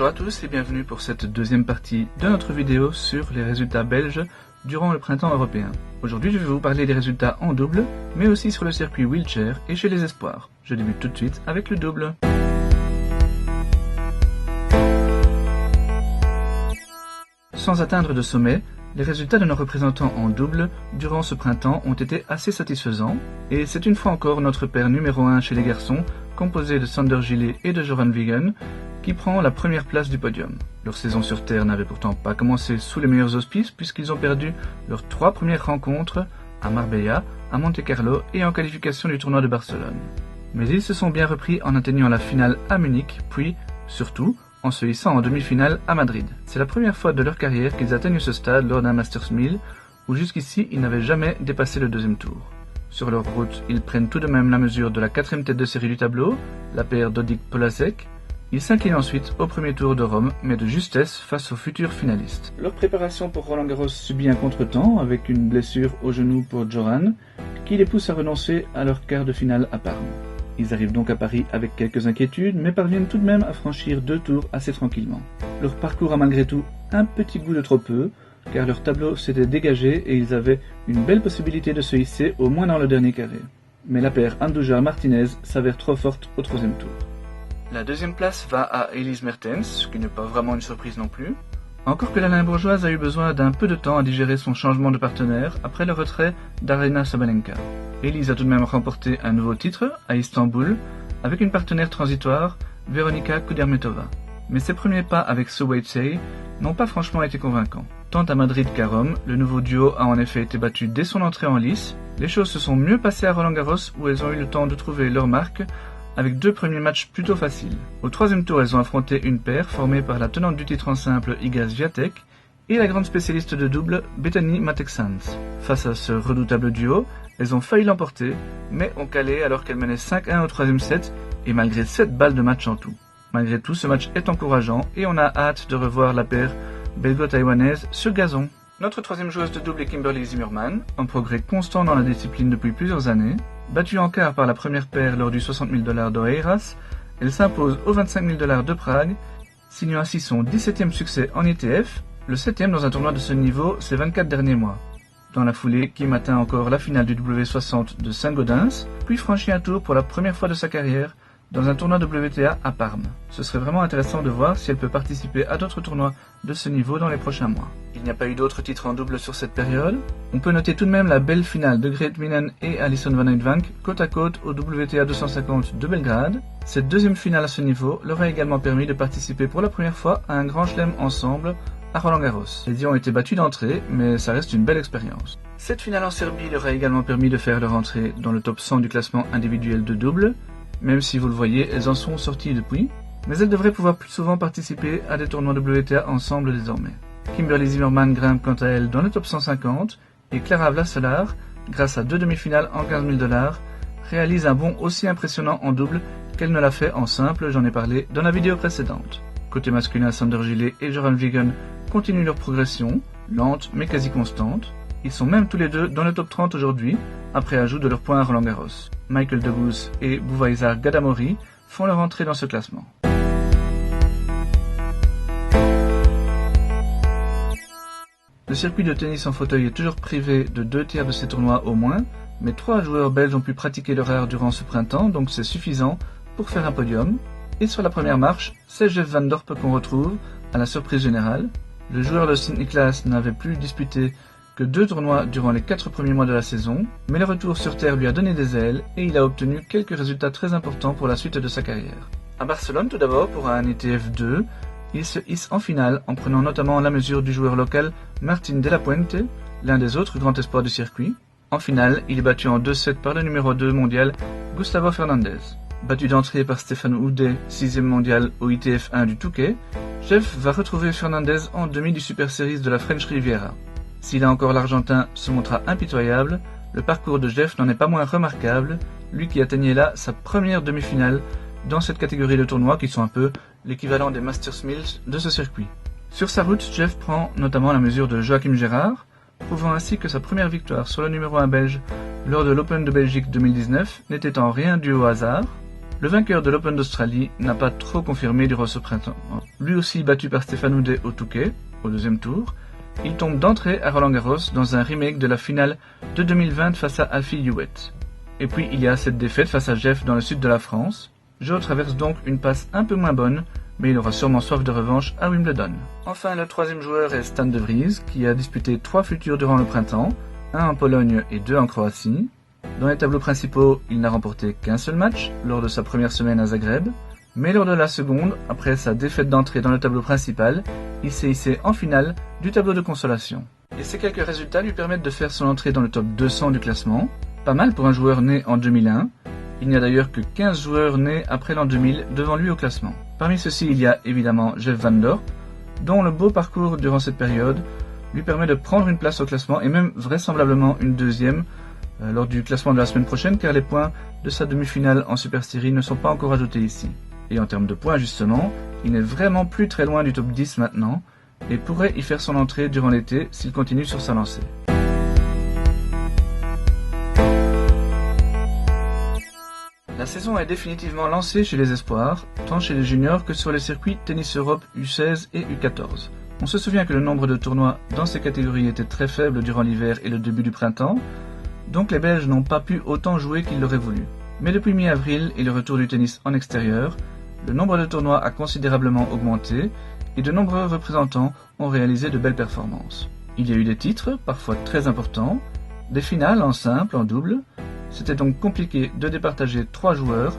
Bonjour à tous et bienvenue pour cette deuxième partie de notre vidéo sur les résultats belges durant le printemps européen. Aujourd'hui je vais vous parler des résultats en double, mais aussi sur le circuit wheelchair et chez les espoirs. Je débute tout de suite avec le double. Sans atteindre de sommet, les résultats de nos représentants en double durant ce printemps ont été assez satisfaisants, et c'est une fois encore notre paire numéro 1 chez les garçons, composé de Sander Gillet et de Joran Wiegen, qui prend la première place du podium. Leur saison sur terre n'avait pourtant pas commencé sous les meilleurs auspices puisqu'ils ont perdu leurs 3 premières rencontres à Marbella, à Monte-Carlo et en qualification du tournoi de Barcelone. Mais ils se sont bien repris en atteignant la finale à Munich, puis, surtout, en se hissant en demi-finale à Madrid. C'est la première fois de leur carrière qu'ils atteignent ce stade lors d'un Masters 1000, où jusqu'ici ils n'avaient jamais dépassé le deuxième tour. Sur leur route, ils prennent tout de même la mesure de la 4e tête de série du tableau, la paire Dodig-Polasek. Ils s'inclinent ensuite au premier tour de Rome, mais de justesse face aux futurs finalistes. Leur préparation pour Roland Garros subit un contretemps avec une blessure au genou pour Joran, qui les pousse à renoncer à leur quart de finale à Parme. Ils arrivent donc à Paris avec quelques inquiétudes, mais parviennent tout de même à franchir 2 tours assez tranquillement. Leur parcours a malgré tout un petit goût de trop peu, car leur tableau s'était dégagé et ils avaient une belle possibilité de se hisser au moins dans le dernier carré. Mais la paire Andujar-Martinez s'avère trop forte au 3e tour. La deuxième place va à Elise Mertens, ce qui n'est pas vraiment une surprise non plus. Encore que la Limbourgeoise a eu besoin d'un peu de temps à digérer son changement de partenaire après le retrait d'Aryna Sabalenka. Elise a tout de même remporté un nouveau titre à Istanbul avec une partenaire transitoire, Veronika Kudermetova. Mais ses premiers pas avec Su Weicei n'ont pas franchement été convaincants. Tant à Madrid qu'à Rome, le nouveau duo a en effet été battu dès son entrée en lice. Les choses se sont mieux passées à Roland Garros où elles ont eu le temps de trouver leur marque avec 2 premiers matchs plutôt faciles. Au 3e tour, elles ont affronté une paire formée par la tenante du titre en simple Iga Swiatek et la grande spécialiste de double Bethanie Mattek-Sands. Face à ce redoutable duo, elles ont failli l'emporter, mais ont calé alors qu'elles menaient 5-1 au 3e set et malgré 7 balles de match en tout. Malgré tout, ce match est encourageant et on a hâte de revoir la paire belgo-taïwanaise sur gazon. Notre 3e joueuse de double est Kimberly Zimmerman, en progrès constant dans la discipline depuis plusieurs années. Battue en quart par la première paire lors du 60 000 $ d'Oeiras, elle s'impose aux 25 000 $ de Prague, signant ainsi son 17e succès en ITF, le 7e dans un tournoi de ce niveau ces 24 derniers mois. Dans la foulée, Kim atteint encore la finale du W60 de Saint-Gaudens, puis franchit un tour pour la première fois de sa carrière dans un tournoi WTA à Parme. Ce serait vraiment intéressant de voir si elle peut participer à d'autres tournois de ce niveau dans les prochains mois. Il n'y a pas eu d'autres titres en double sur cette période. On peut noter tout de même la belle finale de Grete Minen et Alison Van Uytvanck côte à côte au WTA 250 de Belgrade. Cette deuxième finale à ce niveau leur a également permis de participer pour la première fois à un grand chelem ensemble à Roland Garros. Les ont été battus d'entrée, mais ça reste une belle expérience. Cette finale en Serbie leur a également permis de faire leur entrée dans le top 100 du classement individuel de double. Même si vous le voyez, elles en sont sorties depuis, mais elles devraient pouvoir plus souvent participer à des tournois WTA ensemble désormais. Kimberly Zimmerman grimpe quant à elle dans le top 150, et Clara Vlassolar, grâce à 2 demi-finales en 15 000 $, réalise un bond aussi impressionnant en double qu'elle ne l'a fait en simple, j'en ai parlé dans la vidéo précédente. Côté masculin, Sander Gillet et Joran Wiegen continuent leur progression, lente mais quasi constante. Ils sont même tous les deux dans le top 30 aujourd'hui, après ajout de leurs points à Roland Garros. Michael Degoes et Bouvaisar Gadamori font leur entrée dans ce classement. Le circuit de tennis en fauteuil est toujours privé de 2 tiers de ses tournois au moins, mais 3 joueurs belges ont pu pratiquer leur art durant ce printemps, donc c'est suffisant pour faire un podium. Et sur la première marche, c'est Jeff Van Dorp qu'on retrouve, à la surprise générale. Le joueur de Sint-Niklaas n'avait plus disputé que 2 tournois durant les 4 premiers mois de la saison, mais le retour sur terre lui a donné des ailes et il a obtenu quelques résultats très importants pour la suite de sa carrière. À Barcelone tout d'abord, pour un ITF 2, il se hisse en finale en prenant notamment la mesure du joueur local Martín de la Puente, l'un des autres grands espoirs du circuit. En finale, il est battu en 2-7 par le numéro 2 mondial Gustavo Fernandez. Battu d'entrée par Stéphane Houdet, 6e mondial au ITF 1 du Touquet, Jeff va retrouver Fernandez en demi du Super Series de la French Riviera. S'il a encore l'Argentin se montra impitoyable, le parcours de Jeff n'en est pas moins remarquable, lui qui atteignait là sa première demi-finale dans cette catégorie de tournois qui sont un peu l'équivalent des Masters 1000 de ce circuit. Sur sa route, Jeff prend notamment la mesure de Joachim Gérard, prouvant ainsi que sa première victoire sur le numéro 1 belge lors de l'Open de Belgique 2019 n'était en rien due au hasard. Le vainqueur de l'Open d'Australie n'a pas trop confirmé durant ce printemps. Lui aussi battu par Stéphane Houdet au Touquet, au deuxième tour, il tombe d'entrée à Roland-Garros dans un remake de la finale de 2020 face à Alfie Hewitt. Et puis il y a cette défaite face à Jeff dans le sud de la France. Joe traverse donc une passe un peu moins bonne, mais il aura sûrement soif de revanche à Wimbledon. Enfin, le troisième joueur est Stan de Vries, qui a disputé 3 futurs durant le printemps, 1 en Pologne et 2 en Croatie. Dans les tableaux principaux, il n'a remporté qu'un seul match, lors de sa première semaine à Zagreb, mais lors de la seconde, après sa défaite d'entrée dans le tableau principal, il s'est hissé en finale du tableau de consolation. Et ces quelques résultats lui permettent de faire son entrée dans le top 200 du classement, pas mal pour un joueur né en 2001. Il n'y a d'ailleurs que 15 joueurs nés après l'an 2000 devant lui au classement. Parmi ceux-ci, il y a évidemment Jeff Van Dorp, dont le beau parcours durant cette période lui permet de prendre une place au classement et même vraisemblablement une deuxième lors du classement de la semaine prochaine, car les points de sa demi-finale en Super Series ne sont pas encore ajoutés ici. Et en termes de points justement, il n'est vraiment plus très loin du top 10 maintenant, et pourrait y faire son entrée durant l'été s'il continue sur sa lancée. La saison est définitivement lancée chez les espoirs, tant chez les juniors que sur les circuits Tennis Europe U16 et U14. On se souvient que le nombre de tournois dans ces catégories était très faible durant l'hiver et le début du printemps, donc les Belges n'ont pas pu autant jouer qu'ils l'auraient voulu. Mais depuis mi-avril et le retour du tennis en extérieur, le nombre de tournois a considérablement augmenté et de nombreux représentants ont réalisé de belles performances. Il y a eu des titres, parfois très importants, des finales en simple, en double. C'était donc compliqué de départager 3 joueurs,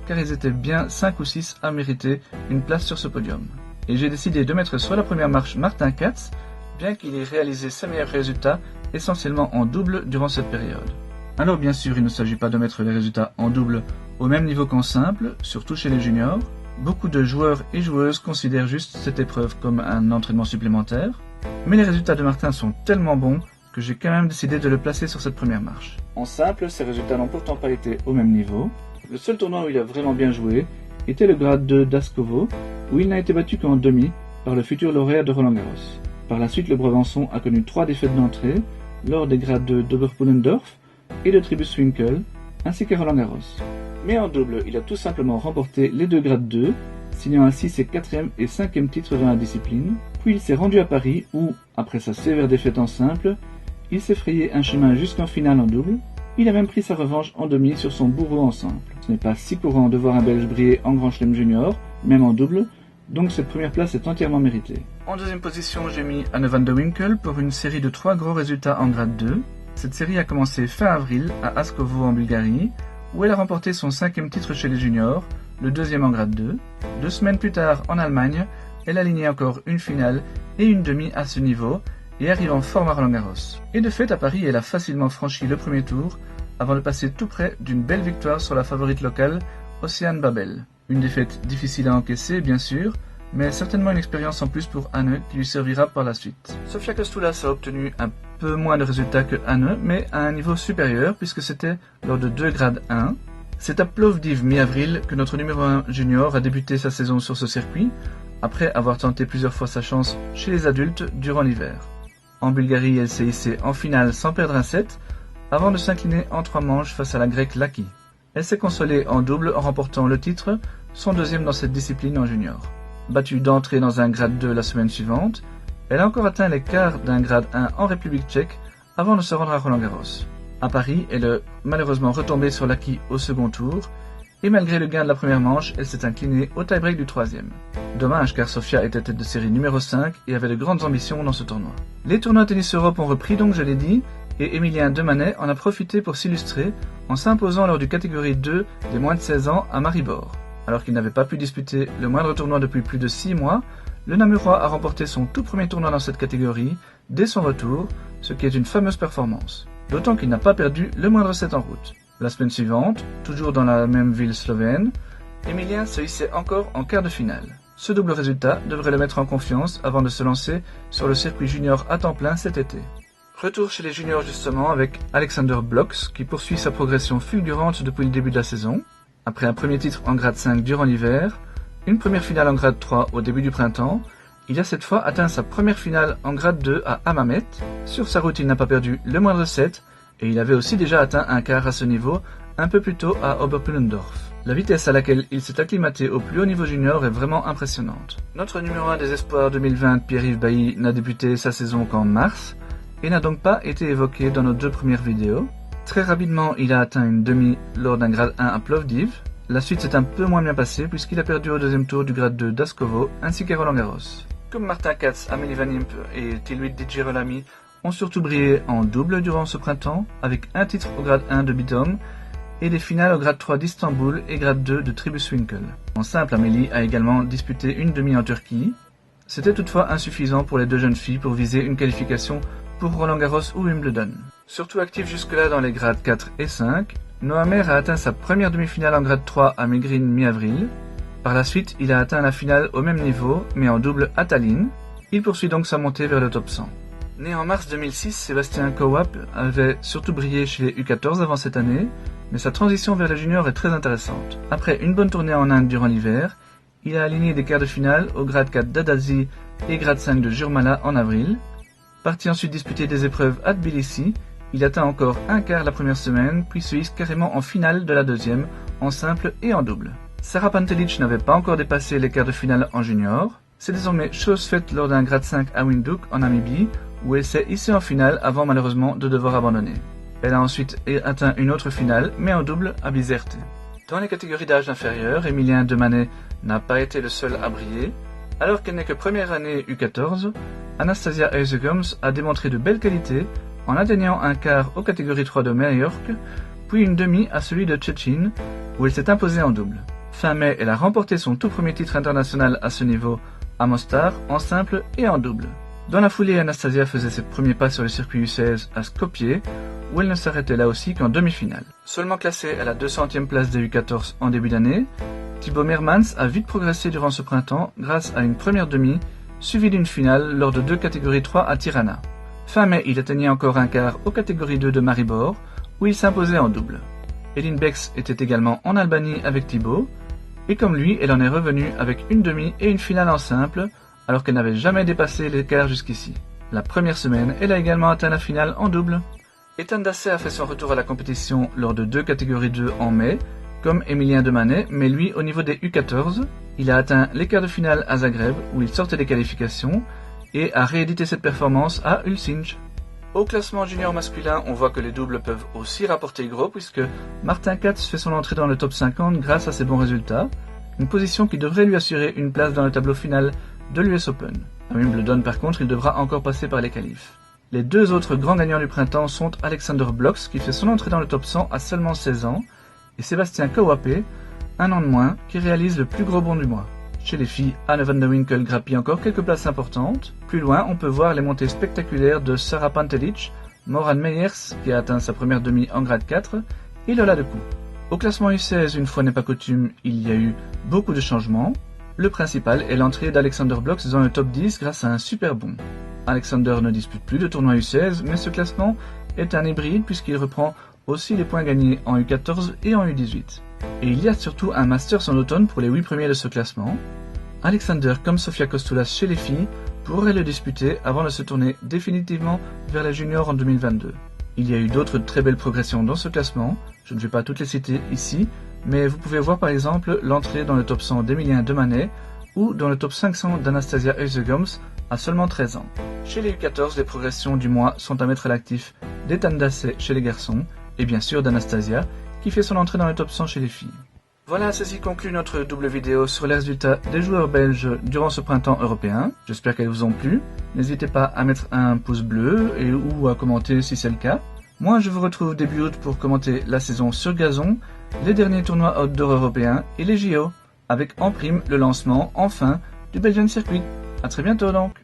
car ils étaient bien 5 ou 6 à mériter une place sur ce podium. Et j'ai décidé de mettre sur la première marche Martin Katz, bien qu'il ait réalisé ses meilleurs résultats essentiellement en double durant cette période. Alors bien sûr, il ne s'agit pas de mettre les résultats en double au même niveau qu'en simple, surtout chez les juniors. Beaucoup de joueurs et joueuses considèrent juste cette épreuve comme un entraînement supplémentaire, mais les résultats de Martin sont tellement bons que j'ai quand même décidé de le placer sur cette première marche. En simple, ses résultats n'ont pourtant pas été au même niveau. Le seul tournoi où il a vraiment bien joué était le grade 2 d'Askovo, où il n'a été battu qu'en demi par le futur lauréat de Roland-Garros. Par la suite, le Brevançon a connu 3 défaites d'entrée lors des grades 2 d'Oberpullendorf et de Tribus-Winkel, ainsi qu'à Roland-Garros. Mais en double, il a tout simplement remporté les 2 grades 2, signant ainsi ses 4e et 5e titres dans la discipline. Puis il s'est rendu à Paris où, après sa sévère défaite en simple, il s'est frayé un chemin jusqu'en finale en double. Il a même pris sa revanche en demi sur son bourreau en simple. Ce n'est pas si courant de voir un Belge briller en Grand Chelem Junior, même en double, donc cette première place est entièrement méritée. En deuxième position, j'ai mis Anne van de Winkel pour une série de 3 gros résultats en grade 2. Cette série a commencé fin avril à Askovo en Bulgarie, où elle a remporté son 5e titre chez les juniors, le 2e en grade 2. 2 semaines plus tard, en Allemagne, elle a aligné encore une finale et une demi à ce niveau, et arrive en forme à Roland-Garros. Et de fait, à Paris, elle a facilement franchi le premier tour, avant de passer tout près d'une belle victoire sur la favorite locale, Océane Babel. Une défaite difficile à encaisser, bien sûr, mais certainement une expérience en plus pour Anne qui lui servira par la suite. Sofia Kostoulas a obtenu un peu moins de résultats que Anne, mais à un niveau supérieur puisque c'était lors de 2 grades 1. C'est à Plovdiv mi-avril que notre numéro 1 junior a débuté sa saison sur ce circuit, après avoir tenté plusieurs fois sa chance chez les adultes durant l'hiver. En Bulgarie, elle s'est hissée en finale sans perdre un set, avant de s'incliner en 3 manches face à la grecque Laki. Elle s'est consolée en double en remportant le titre, son 2e dans cette discipline en junior. Battue d'entrée dans un grade 2 la semaine suivante, elle a encore atteint les quarts d'un grade 1 en République tchèque avant de se rendre à Roland-Garros. À Paris, elle est malheureusement retombée sur l'acquis au second tour, et malgré le gain de la première manche, elle s'est inclinée au tie-break du 3e. Dommage car Sofia était tête de série numéro 5 et avait de grandes ambitions dans ce tournoi. Les tournois Tennis Europe ont repris donc, je l'ai dit, et Emilien Demanet en a profité pour s'illustrer en s'imposant lors du catégorie 2 des moins de 16 ans à Maribor. Alors qu'il n'avait pas pu disputer le moindre tournoi depuis plus de 6 mois, le Namurois a remporté son tout premier tournoi dans cette catégorie dès son retour, ce qui est une fameuse performance. D'autant qu'il n'a pas perdu le moindre set en route. La semaine suivante, toujours dans la même ville slovène, Emilien se hissait encore en quart de finale. Ce double résultat devrait le mettre en confiance avant de se lancer sur le circuit junior à temps plein cet été. Retour chez les juniors justement avec Alexander Blocks qui poursuit sa progression fulgurante depuis le début de la saison. Après un premier titre en grade 5 durant l'hiver, une première finale en grade 3 au début du printemps, il a cette fois atteint sa première finale en grade 2 à Hammamet. Sur sa route, il n'a pas perdu le moindre set et il avait aussi déjà atteint un quart à ce niveau un peu plus tôt à Oberpullendorf. La vitesse à laquelle il s'est acclimaté au plus haut niveau junior est vraiment impressionnante. Notre numéro 1 des espoirs 2020, Pierre-Yves Bailly, n'a débuté sa saison qu'en mars et n'a donc pas été évoqué dans nos 2 premières vidéos. Très rapidement, il a atteint une demi lors d'un grade 1 à Plovdiv. La suite s'est un peu moins bien passée puisqu'il a perdu au 2e tour du grade 2 d'Askovo ainsi qu'à Roland-Garros. Comme Martin Katz, Amélie Van Impe et Tilwit Di Girolami ont surtout brillé en double durant ce printemps avec un titre au grade 1 de Bitom et des finales au grade 3 d'Istanbul et grade 2 de Tribuswinkel. En simple, Amélie a également disputé une demi en Turquie. C'était toutefois insuffisant pour les 2 jeunes filles pour viser une qualification pour Roland-Garros ou Wimbledon. Surtout active jusque-là dans les grades 4 et 5, Noah Mer a atteint sa première demi-finale en grade 3 à Megrine mi-avril. Par la suite, il a atteint la finale au même niveau, mais en double à Tallinn. Il poursuit donc sa montée vers le top 100. Né en mars 2006, Sébastien Kowap avait surtout brillé chez les U14 avant cette année, mais sa transition vers les juniors est très intéressante. Après une bonne tournée en Inde durant l'hiver, il a aligné des quarts de finale au grade 4 d'Adasi et grade 5 de Jurmala en avril. Parti ensuite disputer des épreuves à Tbilissi, il atteint encore un quart la première semaine, puis se hisse carrément en finale de la deuxième, en simple et en double. Sara Pantelic n'avait pas encore dépassé les quarts de finale en junior. C'est désormais chose faite lors d'un grade 5 à Windhoek en Namibie, où elle s'est hissée en finale avant malheureusement de devoir abandonner. Elle a ensuite atteint une autre finale, mais en double à Bizerte. Dans les catégories d'âge inférieur, Emilien Demanet n'a pas été le seul à briller. Alors qu'elle n'est que première année U14, Anastasia Eusegums a démontré de belles qualités en atteignant un quart aux catégories 3 de Majorque, puis une demi à celui de Szczecin, où elle s'est imposée en double. Fin mai, elle a remporté son tout premier titre international à ce niveau à Mostar, en simple et en double. Dans la foulée, Anastasia faisait ses premiers pas sur le circuit U16 à Skopje, où elle ne s'arrêtait là aussi qu'en demi-finale. Seulement classée à la 200e place des U14 en début d'année, Thibaut Mermans a vite progressé durant ce printemps grâce à une première demi, suivie d'une finale lors de 2 catégories 3 à Tirana. Fin mai, il atteignait encore un quart aux catégories 2 de Maribor, où il s'imposait en double. Elin Bex était également en Albanie avec Thibaut, et comme lui, elle en est revenue avec une demi et une finale en simple, alors qu'elle n'avait jamais dépassé les quarts jusqu'ici. La première semaine, elle a également atteint la finale en double. Ethan Dassé a fait son retour à la compétition lors de 2 catégories 2 en mai, comme Emilien Demanet, mais lui au niveau des U14, il a atteint les quarts de finale à Zagreb, où il sortait des qualifications, et a réédité cette performance à Helsinki. Au classement junior masculin, on voit que les doubles peuvent aussi rapporter gros, puisque Martin Katz fait son entrée dans le top 50 grâce à ses bons résultats, une position qui devrait lui assurer une place dans le tableau final de l'US Open. À Wimbledon par contre, il devra encore passer par les qualifs. Les 2 autres grands gagnants du printemps sont Alexander Blocks, qui fait son entrée dans le top 100 à seulement 16 ans, et Sébastien Kowapé, 1 an de moins, qui réalise le plus gros bond du mois. Chez les filles, Anne van der Winkel grappille encore quelques places importantes. Plus loin, on peut voir les montées spectaculaires de Sara Pantelic, Moran Meyers, qui a atteint sa première demi en grade 4, et Lola Decou. Au classement U16, une fois n'est pas coutume, il y a eu beaucoup de changements. Le principal est l'entrée d'Alexander Blocks dans le top 10 grâce à un super bond. Alexander ne dispute plus de tournoi U16, mais ce classement est un hybride puisqu'il reprend aussi les points gagnés en U14 et en U18. Et il y a surtout un Masters en automne pour les 8 premiers de ce classement. Alexander, comme Sofia Kostulas chez les filles, pourrait le disputer avant de se tourner définitivement vers les juniors en 2022. Il y a eu d'autres très belles progressions dans ce classement, je ne vais pas toutes les citer ici, mais vous pouvez voir par exemple l'entrée dans le top 100 d'Emilien Demanet ou dans le top 500 d'Anastasia Eusegums à seulement 13 ans. Chez les U14, les progressions du mois sont à mettre à l'actif d'Ethan Dassé chez les garçons et bien sûr d'Anastasia qui fait son entrée dans le top 100 chez les filles. Voilà, ceci conclut notre double vidéo sur les résultats des joueurs belges durant ce printemps européen. J'espère qu'elles vous ont plu. N'hésitez pas à mettre un pouce bleu ou à commenter si c'est le cas. Moi, je vous retrouve début août pour commenter la saison sur gazon, les derniers tournois outdoor européens et les JO, avec en prime le lancement, enfin, du Belgian Circuit. A très bientôt donc.